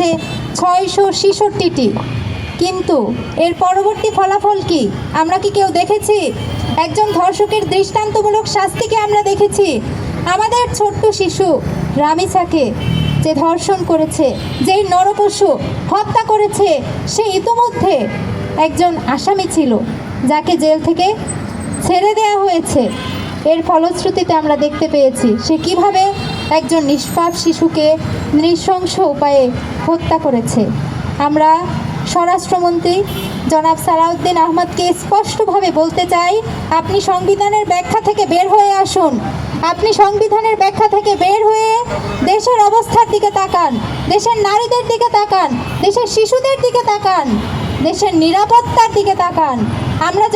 হয়েছে 666টি। কিন্তু এর পরবর্তী ফলাফল কি আমরা কি কেউ দেখেছি? একজন ধর্ষকের দৃষ্টান্তমূলক শাস্তি কি আমরা দেখেছি? আমাদের ছোট্ট শিশু রামিসাকে যে ধর্ষণ করেছে, যেই নরপশু হত্যা করেছে, সে ইতোমধ্যে একজন আসামি ছিল, যাকে জেল থেকে ছেড়ে দেওয়া হয়েছে। এর ফলশ্রুতিতে আমরা দেখতে পেয়েছি সে কিভাবে একজন নিষ্পাপ শিশুকে নৃশংস উপায়ে হত্যা করেছে। আমরা স্বরাষ্ট্রমন্ত্রী জনাব সালাউদ্দিন আহমদকে স্পষ্টভাবে বলতে চাই, আপনি সংবিধানের ব্যাখ্যা থেকে বের হয়ে আসুন। আপনি সংবিধানের ব্যাখ্যা থেকে বের হয়ে দেশের অবস্থার দিকে তাকান, দেশের নারীদের দিকে তাকান, দেশের শিশুদের দিকে তাকান, দেশের নিরাপত্তার দিকে তাকান। আমরা